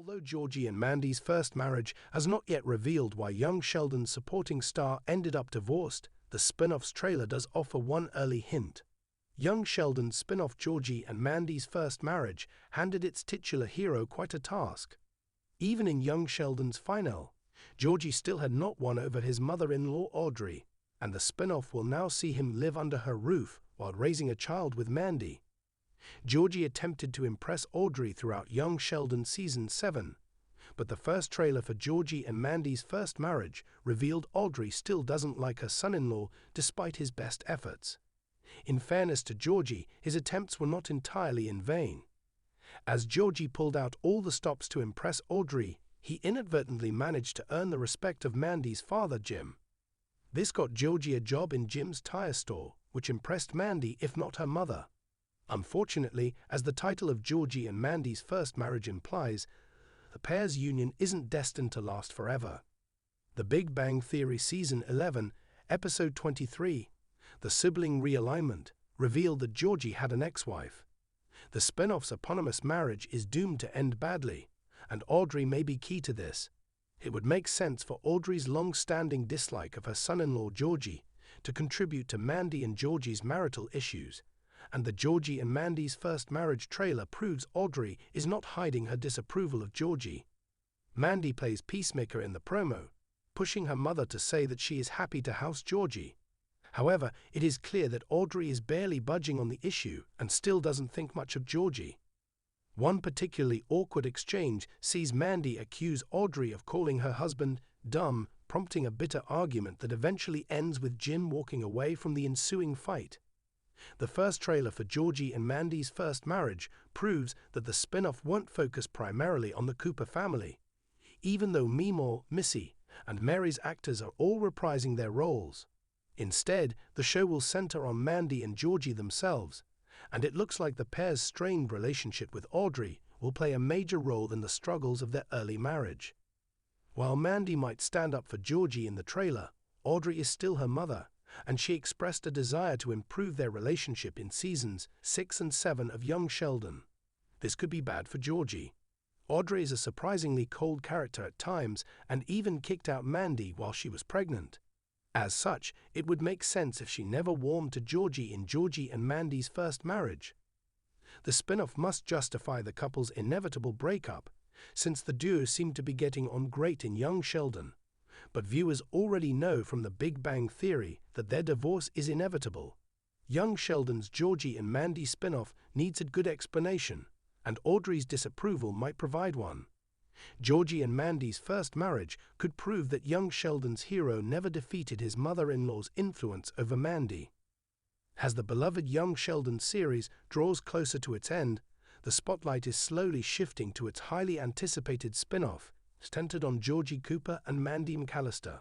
Although Georgie and Mandy's first marriage has not yet revealed why young Sheldon's supporting star ended up divorced, the spin-off's trailer does offer one early hint. Young Sheldon's spin-off Georgie and Mandy's first marriage handed its titular hero quite a task. Even in young Sheldon's finale, Georgie still had not won over his mother-in-law Audrey, and the spin-off will now see him live under her roof while raising a child with Mandy. Georgie attempted to impress Audrey throughout young Sheldon Season 7, but the first trailer for Georgie and Mandy's first marriage revealed Audrey still doesn't like her son-in-law despite his best efforts. In fairness to Georgie, his attempts were not entirely in vain. As Georgie pulled out all the stops to impress Audrey, he inadvertently managed to earn the respect of Mandy's father, Jim. This got Georgie a job in Jim's tire store, which impressed Mandy if not her mother. Unfortunately, as the title of Georgie and Mandy's first marriage implies, the pair's union isn't destined to last forever. The Big Bang Theory Season 11, Episode 23, The Sibling Realignment, revealed that Georgie had an ex-wife. The spin-off's eponymous marriage is doomed to end badly, and Audrey may be key to this. It would make sense for Audrey's long-standing dislike of her son-in-law Georgie to contribute to Mandy and Georgie's marital issues, and the Georgie and Mandy's first marriage trailer proves Audrey is not hiding her disapproval of Georgie. Mandy plays peacemaker in the promo, pushing her mother to say that she is happy to house Georgie. However, it is clear that Audrey is barely budging on the issue and still doesn't think much of Georgie. One particularly awkward exchange sees Mandy accuse Audrey of calling her husband dumb, prompting a bitter argument that eventually ends with Jim walking away from the ensuing fight. The first trailer for Georgie and Mandy's first marriage proves that the spin-off won't focus primarily on the Cooper family, even though Meemaw, Missy, and Mary's actors are all reprising their roles. Instead, the show will center on Mandy and Georgie themselves, and it looks like the pair's strained relationship with Audrey will play a major role in the struggles of their early marriage. While Mandy might stand up for Georgie in the trailer, Audrey is still her mother, and she expressed a desire to improve their relationship in Seasons 6 and 7 of Young Sheldon. This could be bad for Georgie. Audrey is a surprisingly cold character at times and even kicked out Mandy while she was pregnant. As such, it would make sense if she never warmed to Georgie in Georgie and Mandy's first marriage. The spin-off must justify the couple's inevitable breakup, since the duo seemed to be getting on great in Young Sheldon. But viewers already know from the Big Bang Theory that their divorce is inevitable. Young Sheldon's Georgie and Mandy spin-off needs a good explanation, and Audrey's disapproval might provide one. Georgie and Mandy's first marriage could prove that young Sheldon's hero never defeated his mother-in-law's influence over Mandy. As the beloved Young Sheldon series draws closer to its end, the spotlight is slowly shifting to its highly anticipated spin-off, centered on Georgie Cooper and Mandy McAllister.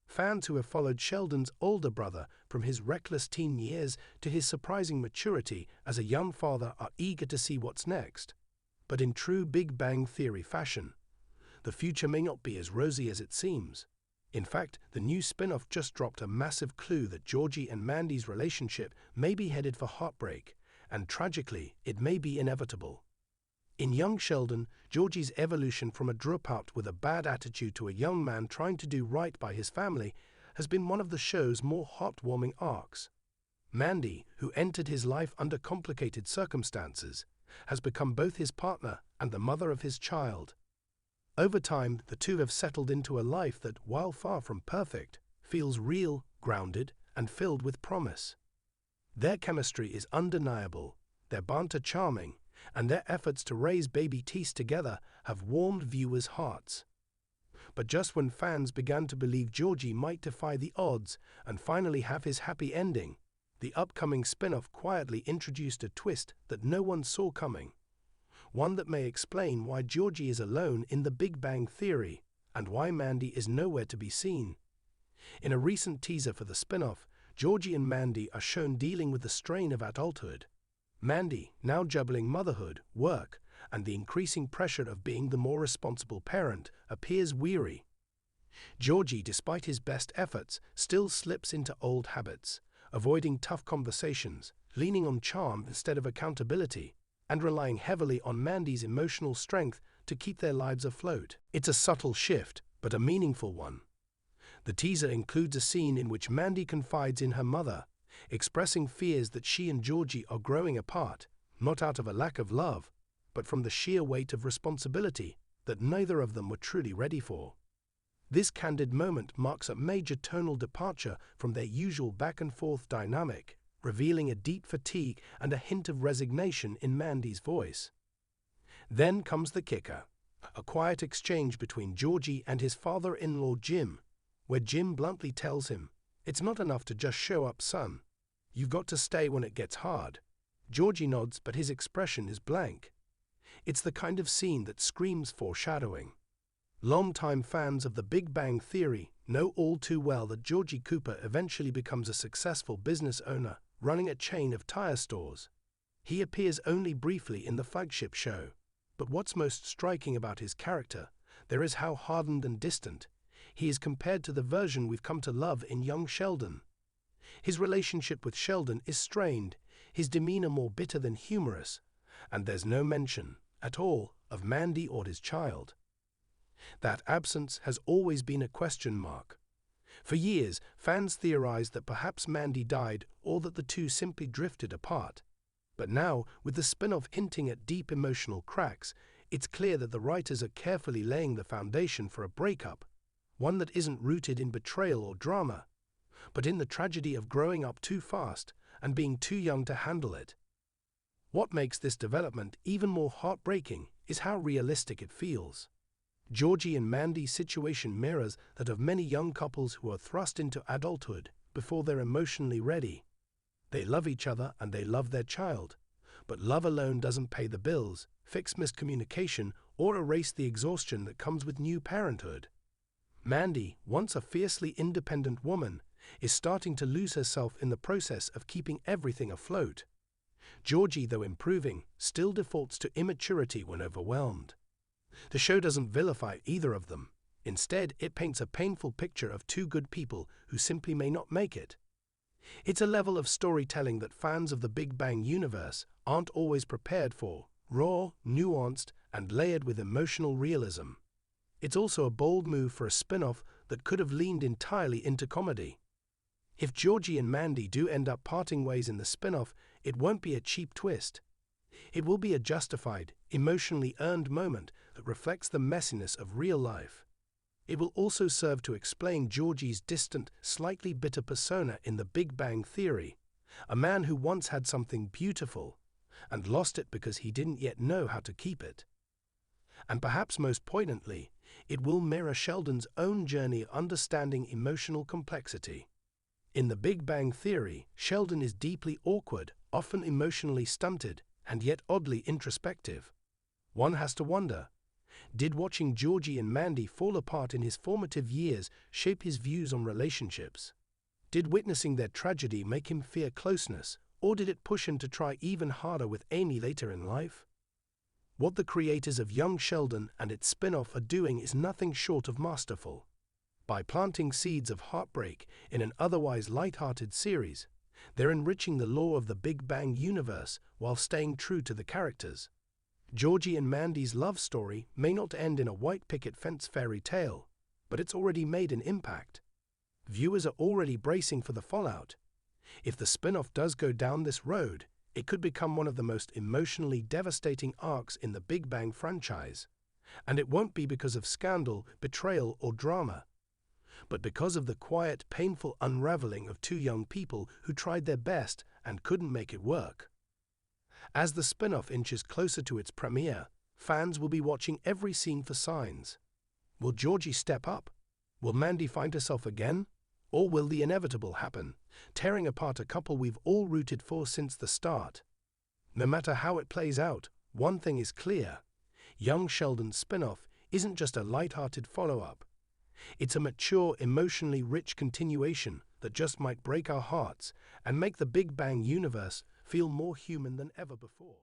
Fans who have followed Sheldon's older brother from his reckless teen years to his surprising maturity as a young father are eager to see what's next. But in true Big Bang Theory fashion, the future may not be as rosy as it seems. In fact, the new spin-off just dropped a massive clue that Georgie and Mandy's relationship may be headed for heartbreak, and tragically, it may be inevitable. In Young Sheldon, Georgie's evolution from a dropout with a bad attitude to a young man trying to do right by his family has been one of the show's more heartwarming arcs. Mandy, who entered his life under complicated circumstances, has become both his partner and the mother of his child. Over time, the two have settled into a life that, while far from perfect, feels real, grounded, and filled with promise. Their chemistry is undeniable, their banter charming, and their efforts to raise baby Tease together have warmed viewers' hearts. But just when fans began to believe Georgie might defy the odds and finally have his happy ending, the upcoming spin-off quietly introduced a twist that no one saw coming. One that may explain why Georgie is alone in the Big Bang Theory and why Mandy is nowhere to be seen. In a recent teaser for the spin-off, Georgie and Mandy are shown dealing with the strain of adulthood. Mandy, now juggling motherhood, work, and the increasing pressure of being the more responsible parent, appears weary. Georgie, despite his best efforts, still slips into old habits, avoiding tough conversations, leaning on charm instead of accountability, and relying heavily on Mandy's emotional strength to keep their lives afloat. It's a subtle shift, but a meaningful one. The teaser includes a scene in which Mandy confides in her mother, expressing fears that she and Georgie are growing apart, not out of a lack of love, but from the sheer weight of responsibility that neither of them were truly ready for. This candid moment marks a major tonal departure from their usual back-and-forth dynamic, revealing a deep fatigue and a hint of resignation in Mandy's voice. Then comes the kicker, a quiet exchange between Georgie and his father-in-law Jim, where Jim bluntly tells him, "It's not enough to just show up, son. You've got to stay when it gets hard." Georgie nods, but his expression is blank. It's the kind of scene that screams foreshadowing. Longtime fans of The Big Bang Theory know all too well that Georgie Cooper eventually becomes a successful business owner, running a chain of tire stores. He appears only briefly in the flagship show, but what's most striking about his character there is how hardened and distant he is compared to the version we've come to love in young Sheldon. His relationship with Sheldon is strained, his demeanor more bitter than humorous, and there's no mention at all of Mandy or his child. That absence has always been a question mark. For years, fans theorized that perhaps Mandy died or that the two simply drifted apart. But now, with the spin-off hinting at deep emotional cracks, it's clear that the writers are carefully laying the foundation for a breakup, one that isn't rooted in betrayal or drama, but in the tragedy of growing up too fast and being too young to handle it. What makes this development even more heartbreaking is how realistic it feels. Georgie and Mandy's situation mirrors that of many young couples who are thrust into adulthood before they're emotionally ready. They love each other and they love their child, but love alone doesn't pay the bills, fix miscommunication, or erase the exhaustion that comes with new parenthood. Mandy, once a fiercely independent woman, is starting to lose herself in the process of keeping everything afloat. Georgie, though improving, still defaults to immaturity when overwhelmed. The show doesn't vilify either of them. Instead, it paints a painful picture of two good people who simply may not make it. It's a level of storytelling that fans of the Big Bang universe aren't always prepared for, raw, nuanced, and layered with emotional realism. It's also a bold move for a spin-off that could have leaned entirely into comedy. If Georgie and Mandy do end up parting ways in the spin-off, it won't be a cheap twist. It will be a justified, emotionally earned moment that reflects the messiness of real life. It will also serve to explain Georgie's distant, slightly bitter persona in The Big Bang Theory, a man who once had something beautiful and lost it because he didn't yet know how to keep it. And perhaps most poignantly, it will mirror Sheldon's own journey of understanding emotional complexity. In The Big Bang Theory, Sheldon is deeply awkward, often emotionally stunted, and yet oddly introspective. One has to wonder, did watching Georgie and Mandy fall apart in his formative years shape his views on relationships? Did witnessing their tragedy make him fear closeness, or did it push him to try even harder with Amy later in life? What the creators of Young Sheldon and its spin-off are doing is nothing short of masterful. By planting seeds of heartbreak in an otherwise light-hearted series, they're enriching the lore of the Big Bang universe while staying true to the characters. Georgie and Mandy's love story may not end in a white picket fence fairy tale, but it's already made an impact. Viewers are already bracing for the fallout. If the spin-off does go down this road, it could become one of the most emotionally devastating arcs in the Big Bang franchise. And it won't be because of scandal, betrayal, or drama, but because of the quiet, painful unraveling of two young people who tried their best and couldn't make it work. As the spin-off inches closer to its premiere, fans will be watching every scene for signs. Will Georgie step up? Will Mandy find herself again? Or will the inevitable happen, tearing apart a couple we've all rooted for since the start? No matter how it plays out, one thing is clear. Young Sheldon's spin-off isn't just a light-hearted follow-up. It's a mature, emotionally rich continuation that just might break our hearts and make the Big Bang universe feel more human than ever before.